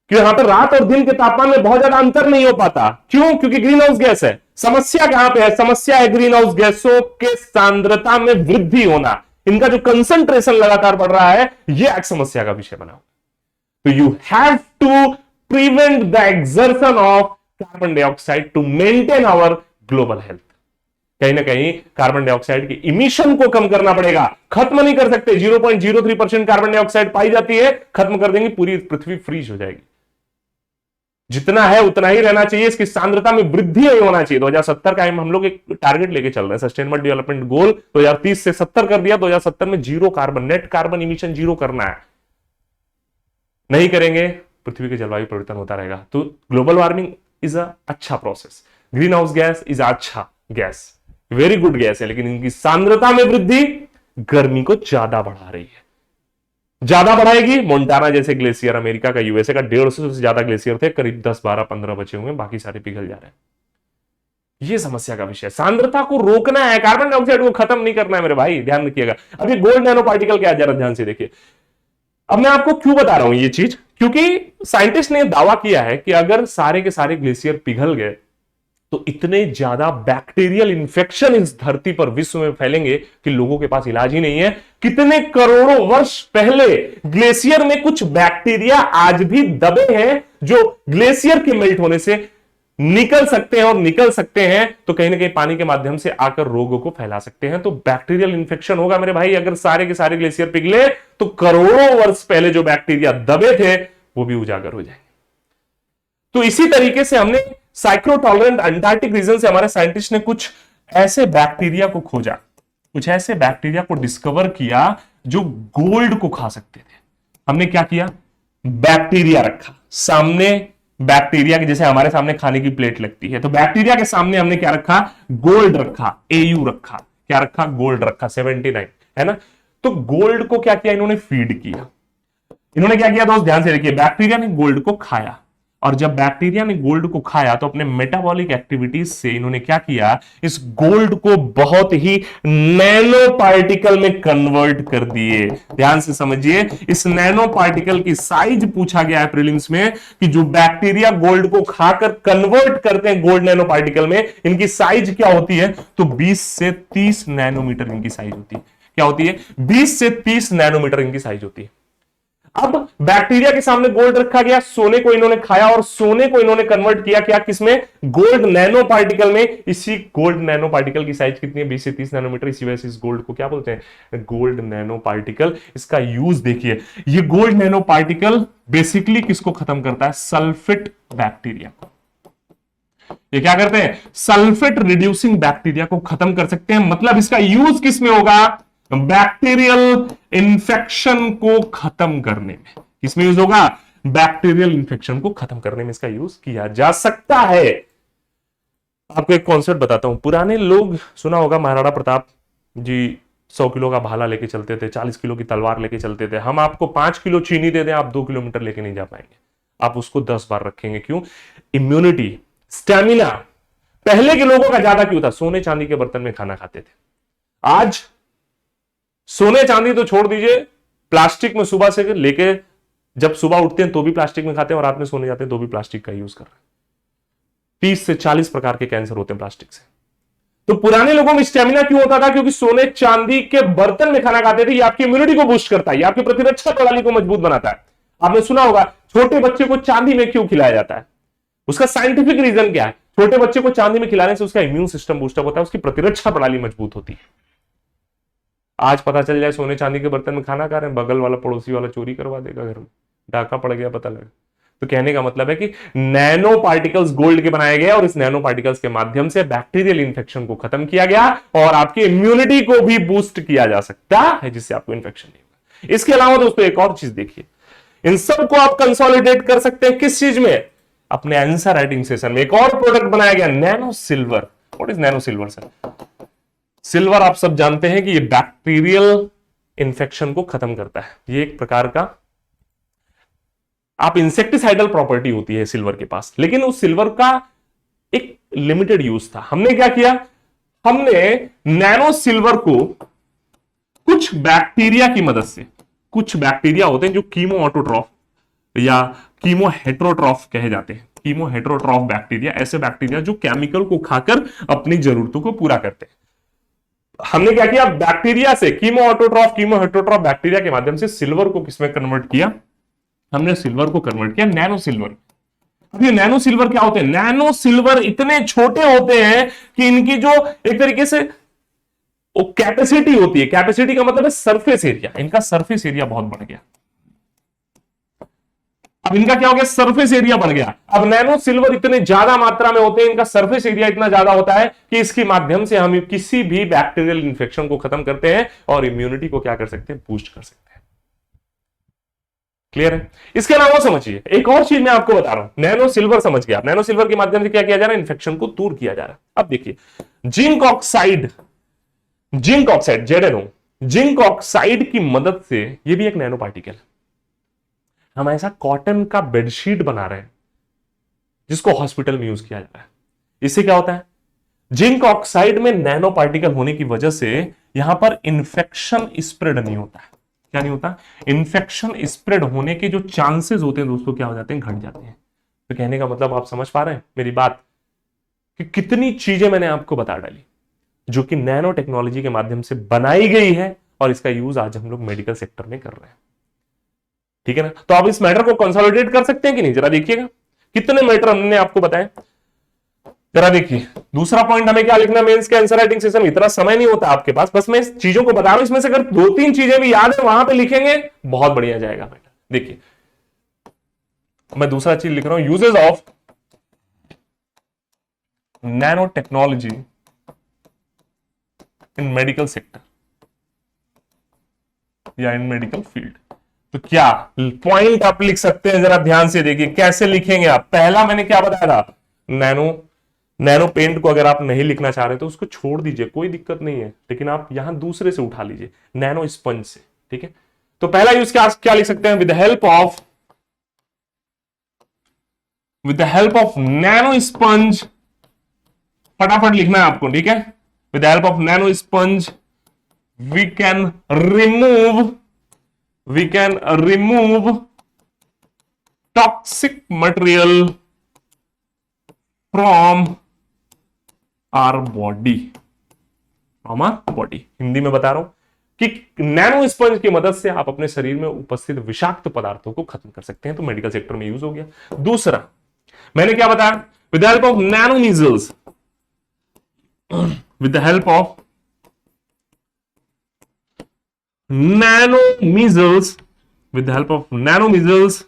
क्यों? यहां पर रात और दिन के तापमान में बहुत ज्यादा अंतर नहीं हो पाता। क्यों? क्योंकि ग्रीन हाउस गैस है। समस्या कहां पे है? समस्या है ग्रीन हाउस गैसों के सांद्रता में वृद्धि होना। इनका जो कंसंट्रेशन लगातार बढ़ रहा है, यह एक समस्या का विषय बना। तो you have to prevent the exertion of carbon dioxide to maintain our global health. कहीं ना कहीं कार्बन डाइऑक्साइड के इमिशन को कम करना पड़ेगा। खत्म नहीं कर सकते। 0.03% कार्बन डाइऑक्साइड पाई जाती है, खत्म कर देंगे पूरी पृथ्वी फ्रीज हो जाएगी। जितना है उतना ही रहना चाहिए, इसकी सांद्रता में वृद्धि नहीं होना चाहिए। 2070 का हम लोग एक टारगेट लेके चल रहे हैं, सस्टेनेबल डेवलपमेंट गोल 2030 से 70 कर दिया। 2070 में zero carbon, net carbon emission zero करना है। नहीं करेंगे पृथ्वी के जलवायु परिवर्तन होता रहेगा। तो ग्लोबल वार्मिंग इज अ अच्छा process, green house gas is अच्छा गैस, वेरी गुड गैस है, लेकिन इनकी सांद्रता में वृद्धि गर्मी को ज्यादा बढ़ा रही है। ज्यादा बढ़ाएगी। मोन्टाना जैसे ग्लेशियर, अमेरिका का, यूएसए का 150 से ज्यादा ग्लेशियर थे, करीब 10 12 15 बचे हुए, बाकी सारे पिघल जा रहे हैं। ये समस्या का विषय। सांद्रता को रोकना है, कार्बन डाइऑक्साइड को खत्म नहीं करना है मेरे भाई, ध्यान रखिएगा। अब ये गोल्ड नैनो पार्टिकल क्या है, जरा ध्यान से देखिए। अब मैं आपको क्यों बता रहा हूं ये चीज, क्योंकि साइंटिस्ट ने दावा किया है कि अगर सारे के सारे ग्लेशियर पिघल गए तो इतने ज्यादा बैक्टीरियल इंफेक्शन इस धरती पर विश्व में फैलेंगे कि लोगों के पास इलाज ही नहीं है। कितने करोड़ों वर्ष पहले ग्लेशियर में कुछ बैक्टीरिया आज भी दबे हैं जो ग्लेशियर के मेल्ट होने से निकल सकते हैं, और निकल सकते हैं तो कहीं ना कहीं पानी के माध्यम से आकर रोगों को फैला सकते हैं। तो बैक्टीरियल इंफेक्शन होगा मेरे भाई अगर सारे के सारे ग्लेशियर पिघले, तो करोड़ों वर्ष पहले जो बैक्टीरिया दबे थे वो भी उजागर हो जाएंगे। तो इसी तरीके से हमने साइक्लोटॉलरेंट अंटार्कटिक रीजन से हमारे साइंटिस्ट ने कुछ ऐसे बैक्टीरिया को खोजा, कुछ ऐसे बैक्टीरिया को डिस्कवर किया जो गोल्ड को खा सकते थे। हमने क्या किया? बैक्टीरिया रखा सामने, बैक्टीरिया के जैसे हमारे सामने खाने की प्लेट लगती है, तो बैक्टीरिया के सामने हमने क्या रखा? गोल्ड रखा, AU रखा। क्या रखा? गोल्ड रखा, 79 है ना। तो गोल्ड को क्या किया इन्होंने? फीड किया। इन्होंने क्या किया दोस्त, ध्यान से देखिए। बैक्टीरिया ने गोल्ड को खाया, और जब बैक्टीरिया ने गोल्ड को खाया तो अपने मेटाबॉलिक एक्टिविटीज से इन्होंने क्या किया? इस गोल्ड को बहुत ही नैनो पार्टिकल में कन्वर्ट कर दिए। ध्यान से समझिए, इस नैनो पार्टिकल की साइज पूछा गया है प्रीलिम्स में कि जो बैक्टीरिया गोल्ड को खाकर कन्वर्ट करते हैं गोल्ड नैनो पार्टिकल में, इनकी साइज क्या होती है? तो 20 से 30 नैनोमीटर इनकी साइज होती है। क्या होती है? 20 से 30 नैनोमीटर इनकी साइज होती है। अब बैक्टीरिया के सामने गोल्ड रखा गया, सोने को इन्होंने खाया और सोने को इन्होंने कन्वर्ट किया क्या? किसमें? गोल्ड नैनो पार्टिकल में। इसी गोल्ड नैनो पार्टिकल की साइज कितनी है? 20 से 30 नैनोमीटर। इसी वजह से इस गोल्ड को क्या बोलते हैं? Gold nano particle. इसका यूज देखिए, ये गोल्ड नैनो पार्टिकल बेसिकली किसको खत्म करता है? सल्फेट बैक्टीरिया को। ये क्या करते हैं? सल्फेट रिड्यूसिंग बैक्टीरिया को खत्म कर सकते हैं। मतलब इसका यूज किसमें होगा? बैक्टीरियल इंफेक्शन को खत्म करने में। किसमें यूज होगा? बैक्टीरियल इंफेक्शन को खत्म करने में इसका यूज किया जा सकता है। आपको एक कॉन्सेप्ट बताता हूं। पुराने लोग सुना होगा, महाराणा प्रताप जी 100 किलो का भाला लेके चलते थे, 40 किलो की तलवार लेके चलते थे। हम आपको 5 किलो चीनी दे दें, आप 2 किलोमीटर लेके नहीं जा पाएंगे, आप उसको 10 बार रखेंगे। क्यों? इम्यूनिटी, स्टेमिना पहले के लोगों का ज्यादा क्यों था? सोने चांदी के बर्तन में खाना खाते थे। आज सोने चांदी तो छोड़ दीजिए, प्लास्टिक में सुबह से लेके जब सुबह उठते हैं तो भी प्लास्टिक में खाते हैं, और रात में सोने जाते हैं तो भी प्लास्टिक का यूज कर रहे हैं। 30 से 40 प्रकार के कैंसर होते हैं प्लास्टिक से। तो पुराने लोगों में स्टेमिना क्यों होता था? क्योंकि सोने चांदी के बर्तन में खाना खाते थे। ये आपकी इम्यूनिटी को बूस्ट करता है, ये आपकी प्रतिरक्षा प्रणाली को मजबूत बनाता है। आपने सुना होगा छोटे बच्चे को चांदी में क्यों खिलाया जाता है? उसका साइंटिफिक रीजन क्या है? छोटे बच्चे को चांदी में खिलाने से उसका इम्यून सिस्टम बूस्टअप होता है, उसकी प्रतिरक्षा प्रणाली मजबूत होती है। आज पता चल जाए सोने चांदी के बर्तन में खाना खा रहे हैं, बगल वाला पड़ोसी वाला चोरी करवा देगा घर में, डाका पड़ गया पता लगा। तो कहने का मतलब है कि नैनो पार्टिकल्स गोल्ड के बनाए गए और इस नैनो पार्टिकल्स के माध्यम से बैक्टीरियल इंफेक्शन को खत्म किया गया और आपकी इम्यूनिटी को भी बूस्ट किया जा सकता है, जिससे आपको इंफेक्शन नहीं होगा। इसके अलावा दोस्तों एक और चीज देखिए, इन सबको आप कंसोलिडेट कर सकते हैं किस चीज में, अपने आंसर राइटिंग सेशन में। एक और प्रोडक्ट बनाया गया nano silver. What is nano silver sir? Silver आप सब जानते हैं कि ये बैक्टीरियल इंफेक्शन को खत्म करता है। ये एक प्रकार का आप इंसेक्टिसाइडल प्रॉपर्टी होती है सिल्वर के पास, लेकिन उस सिल्वर का एक लिमिटेड यूज था। हमने क्या किया, हमने नैनो सिल्वर को कुछ बैक्टीरिया की मदद से, कुछ बैक्टीरिया होते हैं जो कीमो ऑटोट्रॉफ या कीमो हेट्रोट्रॉफ कहे जाते हैं, कीमो हेट्रोट्रॉफ बैक्टीरिया, ऐसे बैक्टीरिया जो केमिकल को खाकर अपनी जरूरतों को पूरा करते हैं। हमने क्या किया, बैक्टीरिया से chemo autotroph, chemo heterotroph bacteria के माध्यम से सिल्वर को किसमें कन्वर्ट किया, हमने सिल्वर को कन्वर्ट किया नैनो सिल्वर। अब ये नैनो सिल्वर क्या होते हैं, नैनो सिल्वर इतने छोटे होते हैं कि इनकी जो एक तरीके से वो कैपेसिटी होती है, कैपेसिटी का मतलब है सरफेस एरिया, इनका सरफेस एरिया बहुत बढ़ गया। अब इनका क्या हो गया, सरफेस एरिया बढ़ गया। अब नैनो सिल्वर इतने ज्यादा मात्रा में होते हैं, इनका सरफेस एरिया इतना ज्यादा होता है कि इसके माध्यम से हम किसी भी बैक्टीरियल इंफेक्शन को खत्म करते हैं और इम्यूनिटी को क्या कर सकते हैं, बूस्ट कर सकते हैं। क्लियर है? इसके अलावा समझिए एक और चीज मैं आपको बता रहा हूं, नैनो सिल्वर समझ गया, नैनो सिल्वर के माध्यम से क्या किया जा रहा है, इन्फेक्शन को दूर किया जा रहा है। अब देखिए zinc oxide, zinc oxide ZnO, zinc oxide की मदद से, यह भी एक नैनो पार्टिकल है। हम ऐसा कॉटन का बेडशीट बना रहे हैं जिसको हॉस्पिटल में यूज किया जा रहा है। इससे क्या होता है, जिंक ऑक्साइड में नैनो पार्टिकल होने की वजह से यहां पर इंफेक्शन स्प्रेड नहीं होता है। क्या नहीं होता, इंफेक्शन स्प्रेड होने के जो चांसेस होते हैं दोस्तों क्या हो जाते हैं, घट जाते हैं। तो कहने का मतलब आप समझ पा रहे हैं मेरी बात, कि कितनी चीजें मैंने आपको बता डाली जो कि नैनो टेक्नोलॉजी के माध्यम से बनाई गई है और इसका यूज आज हम लोग मेडिकल सेक्टर में कर रहे हैं। ठीक है ना? तो आप इस मैटर को कंसोलिडेट कर सकते हैं कि नहीं, जरा देखिएगा कितने मैटर हमने आपको बताए। जरा देखिए दूसरा पॉइंट, हमें क्या लिखना मेंस के आंसर राइटिंग सेशन में, इतना समय नहीं होता आपके पास, बस मैं इस चीजों को बता रहा हूं, इसमें से अगर 2-3 चीजें भी याद है वहां पे लिखेंगे बहुत बढ़िया जाएगा बेटा। देखिए मैं दूसरा चीज लिख रहा हूं, uses of nano technology in medical sector या इन मेडिकल फील्ड। तो क्या पॉइंट आप लिख सकते हैं, जरा ध्यान से देखिए कैसे लिखेंगे आप। पहला मैंने क्या बताया था, नैनो पेंट को अगर आप नहीं लिखना चाह रहे तो उसको छोड़ दीजिए, कोई दिक्कत नहीं है, लेकिन आप यहां दूसरे से उठा लीजिए, नैनो स्पंज से। ठीक है, तो पहला यूज क्या लिख सकते हैं, with the help of nano sponge, फटाफट लिखना है आपको। ठीक है, with the help of nano sponge we can remove toxic material from our body, Hindi में बता रहा हूं कि नैनो स्पंज की मदद से आप अपने शरीर में उपस्थित विषाक्त पदार्थों को खत्म कर सकते हैं। तो मेडिकल सेक्टर में यूज हो गया। दूसरा मैंने क्या बताया, with the help of nano measles, with the help of nano measles,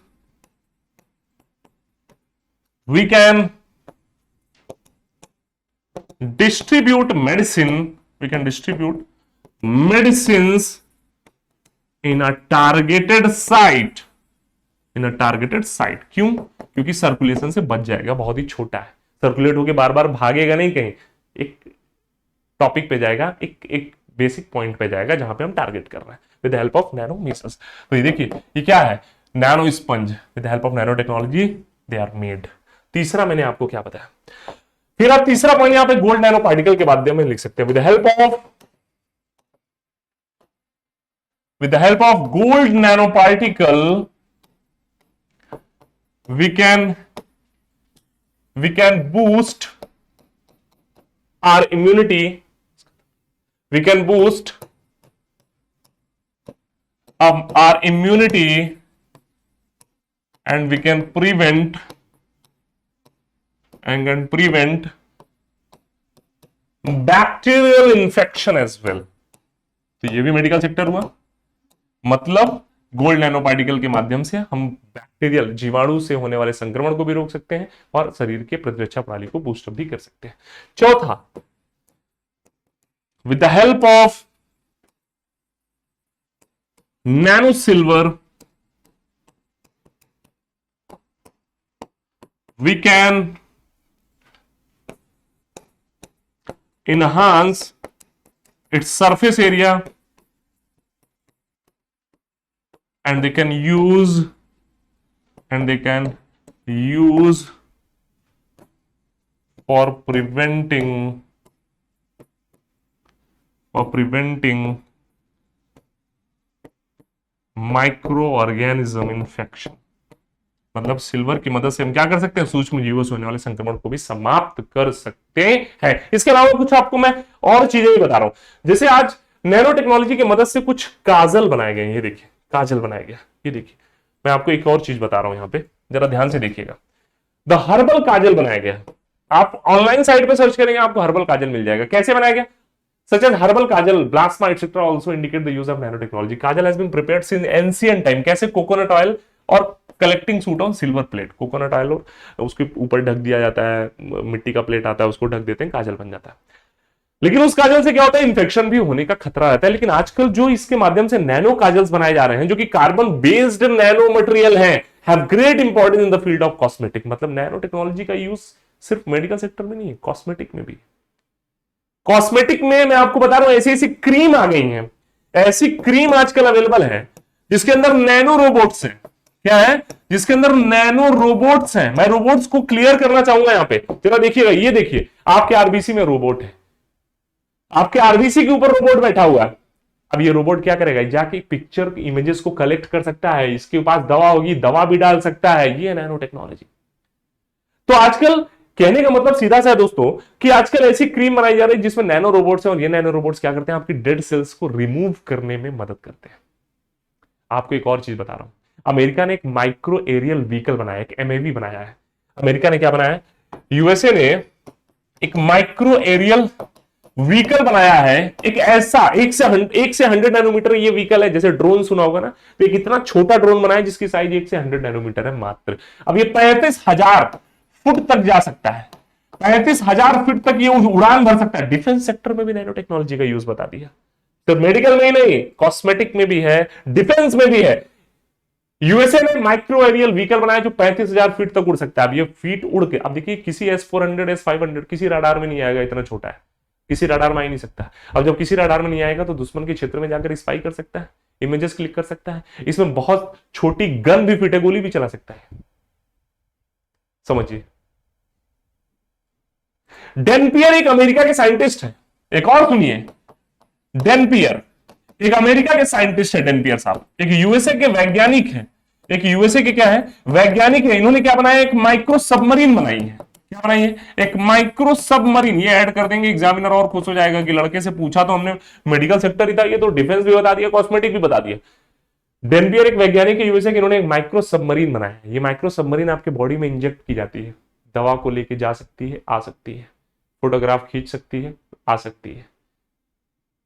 we can distribute medicines in a targeted site, क्यों? क्योंकि सर्कुलेशन से बच जाएगा, बहुत ही छोटा है, सर्कुलेट होके बार बार भागेगा नहीं कहीं, एक टॉपिक पे जाएगा, एक बेसिक पॉइंट पे जाएगा जहां पे हम टारगेट कर रहे हैं, with the help of nano measles. तो ये देखिए ये क्या है, nano sponge, with the help of nano technology they are made. तीसरा मैंने आपको क्या बताया, फिर आप तीसरा पॉइंट यहां पे गोल्ड नैनो पार्टिकल के माध्यम में लिख सकते हैं, with the help of gold nano particle we can boost our immunity, and we can prevent and can prevent bacterial infection as well. तो ये भी मेडिकल सेक्टर हुआ। मतलब गोल्ड नैनो पार्टिकल के माध्यम से हम बैक्टीरियल जीवाणु से होने वाले संक्रमण को भी रोक सकते हैं और शरीर के प्रतिरक्षा प्रणाली को बूस्टअप भी कर सकते हैं। चौथा, with the help of nano silver we can enhance its surface area and they can use for preventing microorganism infection। मतलब सिल्वर की मदद से हम क्या कर सकते हैं, सूक्ष्म जीवों से होने वाले संक्रमण को भी समाप्त कर सकते हैं। इसके अलावा कुछ आपको मैं और चीजें भी बता रहा हूं। जैसे आज नैनो टेक्नोलॉजी की मदद से कुछ काजल बनाए गए। ये देखिए काजल बनाया गया। ये देखिए मैं आपको एक और चीज बता रहा हूं, यहां पे जरा ध्यान से देखिएगा। द हर्बल काजल बनाया गया। आप ऑनलाइन साइट पे सर्च करेंगे आपको हर्बल काजल मिल जाएगा। कैसे बनाया गया? Such as herbal kajal, plasma, etc. also indicate the use of nanotechnology. Kajal has been prepared since ancient time. कैसे? कोकोनट ऑयल और collecting suit on silver plate. Coconut oil और उसके ऊपर ढक दिया जाता है, मिट्टी का प्लेट आता है, उसको ढक देते हैं, काजल बन जाता है। लेकिन उस काजल से क्या होता है, इन्फेक्शन भी होने का खतरा रहता है। लेकिन आजकल जो इसके माध्यम से नैनो काजल्स बनाए जा रहे हैं, जो कि कार्बन बेस्ड नैनो मटेरियल है, have great importance in the field of cosmetic. मतलब नैनो टेक्नोलॉजी का यूज सिर्फ मेडिकल सेक्टर में नहीं है, कॉस्मेटिक में भी। कॉस्मेटिक में मैं आपको बता रहा हूं ऐसी ऐसी क्रीम आ गई हैं, ऐसी क्रीम आजकल अवेलेबल है जिसके अंदर नैनो रोबोट्स हैं। क्या है? जिसके अंदर नैनो रोबोट्स हैं। मैं रोबोट्स को क्लियर करना चाहूंगा यहां पे, जरा देखिएगा। ये देखिए आपके आरबीसी में रोबोट है, आपके आरबीसी के ऊपर रोबोट बैठा हुआ है। अब ये रोबोट क्या करेगा? जाके पिक्चर इमेजेस को कलेक्ट कर सकता है, इसके पास दवा होगी, दवा भी डाल सकता है। ये नैनो टेक्नोलॉजी। तो आजकल कहने का मतलब सीधा सा है दोस्तों कि आजकल ऐसी क्रीम बनाई जा रही है जिसमें नैनो रोबोट्स हैं, और ये नैनो रोबोट्स क्या करते हैं? आपकी डेड सेल्स को रिमूव करने में मदद करते हैं। आपको एक और चीज बता रहा हूं, अमेरिका ने एक माइक्रो एरियल व्हीकल बनाया, एक एमएवी बनाया है। अमेरिका ने क्या बनाया है? यूएसए ने एक माइक्रो एरियल व्हीकल बनाया है। एक ऐसा 1 से 100 नैनोमीटर ये व्हीकल है। जैसे ड्रोन सुना होगा ना, तो एक इतना छोटा ड्रोन बनाया जिसकी साइज 1 से 100 नैनोमीटर है मात्र। अब ये 35,000 फुट तक जा सकता है। 35,000 फीट तक ये उड़ान भर सकता है। डिफेंस सेक्टर में भी नैनो टेक्नोलॉजी का यूज बता दिया। तो मेडिकल में ही नहीं, कॉस्मेटिक में भी है, डिफेंस में भी है। यूएसए ने माइक्रो एरियल व्हीकल बनाया जो 35,000 फीट तक उड़ सकता है। अब ये फीट उड़ के, अब देखिए किसी S-400 S-500 किसी रडार में नहीं आएगा, इतना छोटा है, किसी रडार में आ ही नहीं सकता। अब जब किसी रडार में नहीं आएगा तो दुश्मन के क्षेत्र में जाकर स्पाई कर सकता है, इमेजेस क्लिक कर सकता है। इसमें बहुत छोटी गन भी फिट है, गोली भी चला सकता है। समझिए। डेनपियर एक अमेरिका के साइंटिस्ट है। एक और सुनिए, डेनपियर एक अमेरिका के साइंटिस्ट है। डेनपियर साहब एक यूएसए के वैज्ञानिक है। एक यूएसए के क्या है? वैज्ञानिक है। इन्होंने क्या बनाया? एक माइक्रो सबमरीन बनाई है। क्या बनाई है? एक माइक्रो सबमरीन। ये ऐड कर देंगे, एग्जामिनर और खुश हो जाएगा कि लड़के से पूछा तो हमने मेडिकल सेक्टर ही था, ये तो डिफेंस भी बता दिया, कॉस्मेटिक भी बता दिया। डेनपियर एक वैज्ञानिक है यूएसए के, इन्होंने एक माइक्रो सबमरीन बनाया है। ये माइक्रो सबमरीन आपके बॉडी में इंजेक्ट की जाती है, दवा को लेके जा सकती है, आ सकती है, फोटोग्राफ खींच सकती है, आ सकती है।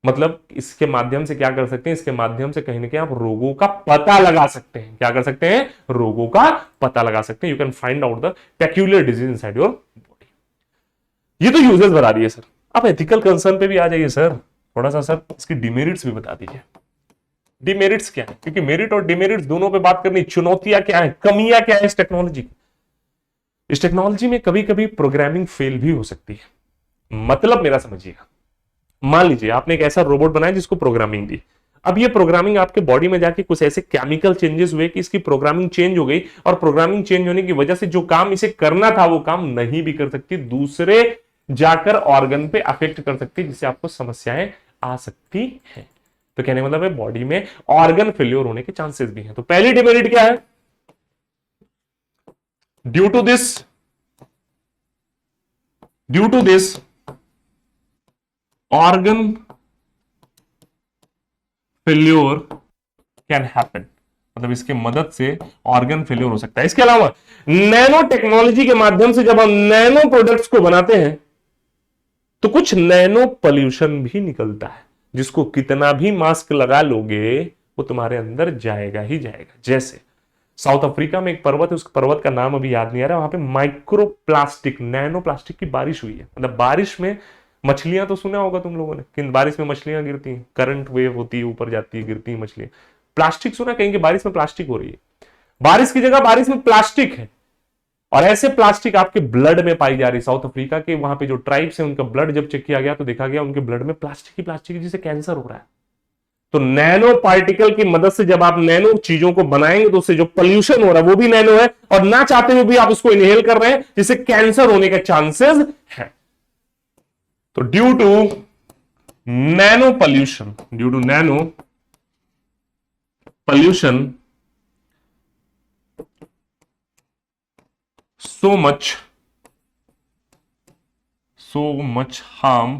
मतलब इसके माध्यम से क्या कर सकते हैं? इसके माध्यम से कहीं ना कहीं आप रोगों का पता लगा सकते हैं। क्या कर सकते हैं? रोगों का पता लगा सकते हैं। You can find out the peculiar disease inside your body. ये तो यूजेस बता दिए सर। आप एथिकल कंसर्न पे भी आ जाइए सर, थोड़ा सा सर इसकी डिमेरिट्स भी बता दीजिए। डिमेरिट्स क्या है? क्योंकि मेरिट और डिमेरिट्स दोनों पे बात करनी। चुनौतियां क्या है, कमियां क्या है इस टेक्नोलॉजी की? इस टेक्नोलॉजी में कभी कभी प्रोग्रामिंग फेल भी हो सकती है। मतलब मेरा समझिएगा, मान लीजिए आपने एक ऐसा रोबोट बनाया जिसको प्रोग्रामिंग दी। अब ये प्रोग्रामिंग आपके बॉडी में जाके कुछ ऐसे केमिकल चेंजेस हुए कि इसकी प्रोग्रामिंग चेंज हो गई, और प्रोग्रामिंग चेंज होने की वजह से जो काम इसे करना था वो काम नहीं भी कर सकती, दूसरे जाकर ऑर्गन पे अफेक्ट कर सकती, जिससे आपको समस्याएं आ सकती है। तो कहने मतलब है बॉडी में ऑर्गन फेल्योर होने के चांसेस भी हैं। तो पहली डिमेरिट क्या है? Due to this organ failure can happen। मतलब इसके मदद से ऑर्गन फेलियर हो सकता है। इसके अलावा नैनो टेक्नोलॉजी के माध्यम से जब हम नैनो प्रोडक्ट्स को बनाते हैं तो कुछ नैनो पॉल्यूशन भी निकलता है, जिसको कितना भी मास्क लगा लोगे वो तुम्हारे अंदर जाएगा ही जाएगा। जैसे साउथ अफ्रीका में एक पर्वत है, उस पर्वत का नाम अभी याद नहीं आ रहा, वहां पे माइक्रो प्लास्टिक, नैनो प्लास्टिक की बारिश हुई है। मतलब बारिश में मछलियां तो सुना होगा तुम लोगों ने कि बारिश में मछलियां गिरती हैं, करंट वेव होती है, ऊपर जाती है, गिरती है मछलियां। प्लास्टिक सुना कहीं कि बारिश में प्लास्टिक हो रही है, बारिश की जगह बारिश में प्लास्टिक है। और ऐसे प्लास्टिक आपके ब्लड में पाई जा रही। साउथ अफ्रीका के वहां पे जो ट्राइब्स है उनका ब्लड जब चेक किया गया तो देखा गया उनके ब्लड में प्लास्टिक ही जिससे कैंसर हो रहा है। तो नैनो पार्टिकल की मदद से जब आप नैनो चीजों को बनाएंगे तो उससे जो पोल्यूशन हो रहा है वो भी नैनो है, और ना चाहते हुए भी आप उसको इनहेल कर रहे हैं जिससे कैंसर होने के चांसेस है। तो due to nano pollution, so much harm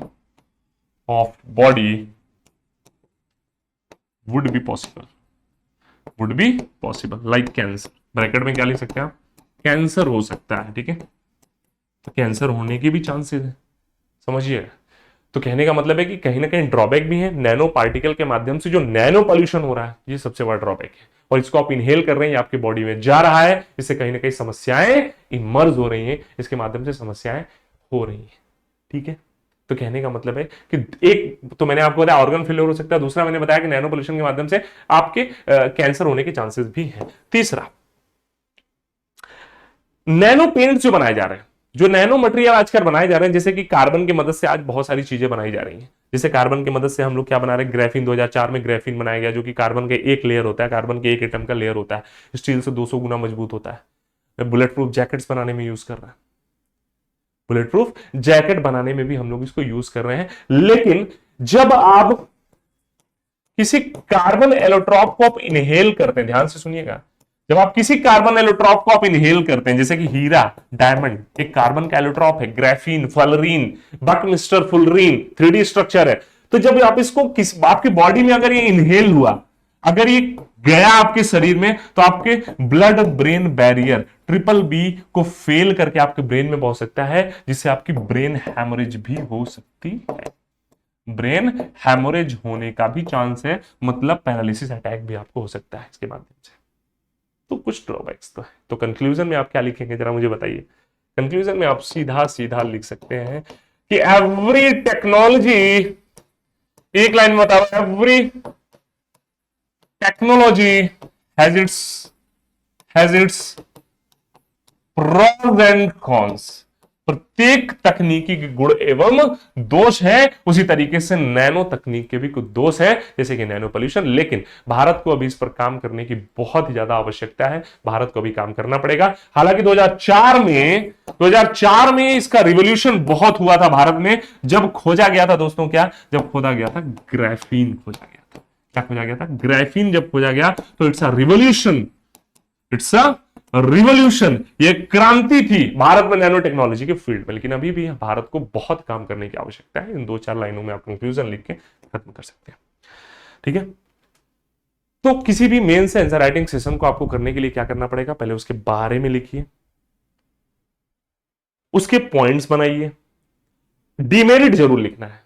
of body would be possible like cancer। Bracket में क्या लिख सकते हैं आप, कैंसर हो सकता है। ठीक है, तो कैंसर होने के भी चांसेस है, समझिएगा। तो कहने का मतलब है कि कहीं ना कहीं ड्रॉबैक भी है। नैनो पार्टिकल के माध्यम से जो नैनो पॉल्यूशन हो रहा है ये सबसे बड़ा ड्रॉबैक है, और इसको आप इनहेल कर रहे हैं, ये आपकी बॉडी में जा रहा है, इससे कहीं ना कहीं समस्याएं इमर्ज हो रही हैं, इसके माध्यम से समस्याएं हो रही हैं। ठीक है, तो कहने का मतलब है कि एक तो मैंने आपको बताया ऑर्गन फेलियर हो सकता है, दूसरा मैंने बताया कि नैनो पोल्यूशन के माध्यम से आपके कैंसर होने के चांसेस भी हैं। तीसरा, नैनो पेंट्स जो बनाए जा रहे हैं, जो नैनो मटेरियल आजकल बनाए जा रहे हैं, जैसे कि कार्बन की मदद से आज बहुत सारी चीजें बनाई जा रही हैं। जैसे कार्बन की मदद से हम लोग क्या बना रहे हैं, ग्राफीन। 2004 में ग्राफीन बनाया गया, जो कि कार्बन के एक लेयर होता है, कार्बन के एक एटम का लेयर होता है, स्टील से 200 गुना मजबूत होता है। बुलेट प्रूफ जैकेट्स बनाने में यूज कर रहा है, बुलेट प्रूफ जैकेट बनाने में भी हम लोग इसको यूज कर रहे हैं। लेकिन जब आप किसी कार्बन एलोट्रॉप को आप इनहेल करते हैं, ध्यान से सुनिएगा, जब आप किसी कार्बन एलोट्रॉप को आप इनहेल करते हैं, जैसे कि हीरा, डायमंड एक कार्बन का एलोट्रॉप है, graphene, fluorine, buckminster fullerene 3D structure है। तो जब आप इसको आपकी बॉडी में अगर ये इनहेल हुआ, अगर ये गया आपके शरीर में, तो आपके ब्लड ब्रेन बैरियर BBB को फेल करके आपके ब्रेन में पहुंच सकता है, जिससे आपकी ब्रेन हैमरेज भी हो सकती है। ब्रेन हैमरेज होने का भी चांस है, मतलब पैरालिसिस अटैक भी आपको हो सकता है इसके माध्यम से। तो कुछ ड्रॉबैक्स तो है। तो कंक्लूजन में आप क्या लिखेंगे जरा मुझे बताइए। कंक्लूजन में आप सीधा सीधा लिख सकते हैं कि एवरी टेक्नोलॉजी, एक लाइन में बताओ, every technology has it's pros and cons. प्रत्येक तकनीकी के गुण एवं दोष है, उसी तरीके से नैनो तकनीक के भी कुछ दोष है, जैसे कि नैनो पोल्यूशन। लेकिन भारत को अभी इस पर काम करने की बहुत ही ज्यादा आवश्यकता है, भारत को अभी काम करना पड़ेगा। हालांकि 2004 में इसका रिवॉल्यूशन बहुत हुआ था भारत में, जब खोजा गया था दोस्तों, क्या जब खोजा गया था ग्राफीन, खोजा गया था। क्या खोजा गया था, ग्राफीन जब खोजा गया, तो इट्स अ रिवॉल्यूशन, ये क्रांति थी भारत में नैनो टेक्नोलॉजी के फील्ड में। लेकिन अभी भी भारत को बहुत काम करने की आवश्यकता है। इन 2-4 लाइनों में आप कंक्लूजन लिख के खत्म कर सकते हैं। ठीक है, तो किसी भी मेंस से आंसर राइटिंग सेशन को आपको करने के लिए क्या करना पड़ेगा, पहले उसके बारे में लिखिए, उसके पॉइंट्स बनाइए, डीमेरिट जरूर लिखना है,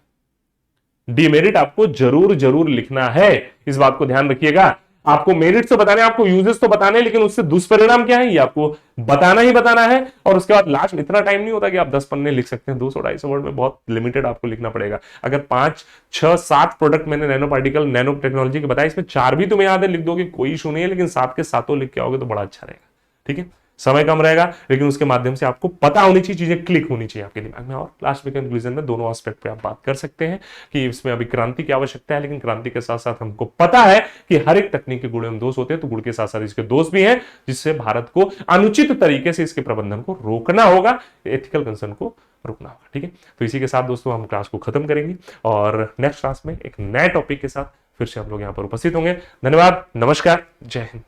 डीमेरिट आपको जरूर लिखना है, इस बात को ध्यान रखिएगा। आपको मेरिट्स तो बताने, आपको यूजेस तो बताने, लेकिन उससे दुष्परिणाम क्या है ये आपको बताना ही बताना है। और उसके बाद लास्ट में इतना टाइम नहीं होता कि आप 10 पन्ने लिख सकते हैं, 200-250 वर्ड में बहुत लिमिटेड आपको लिखना पड़ेगा। अगर 5, 6, 7 प्रोडक्ट मैंने नैनो पार्टिकल, नैनो टेक्नोलॉजी के बताया, इसमें 4 भी तुम्हें याद है, लिख दोगे, कोई इशू नहीं है, लेकिन 7 के 7 लिख के आओगे तो बड़ा अच्छा रहेगा। ठीक है, समय कम रहेगा, लेकिन उसके माध्यम से आपको पता होनी चाहिए, चीजें क्लिक होनी चाहिए आपके दिमाग में। और लास्ट में कंक्लूजन में दोनों एस्पेक्ट पे आप बात कर सकते हैं कि इसमें अभी क्रांति की आवश्यकता है, लेकिन क्रांति के साथ साथ हमको पता है कि हर एक तकनीक के गुण एवं दोष होते हैं, तो गुण के साथ साथ इसके दोष भी हैं, जिससे भारत को अनुचित तरीके से इसके प्रबंधन को रोकना होगा, एथिकल कंसर्न को रोकना होगा। ठीक है, तो इसी के साथ दोस्तों हम क्लास को खत्म करेंगे, और नेक्स्ट क्लास में एक नए टॉपिक के साथ फिर से हम लोग यहाँ पर उपस्थित होंगे। धन्यवाद, नमस्कार, जय हिंद।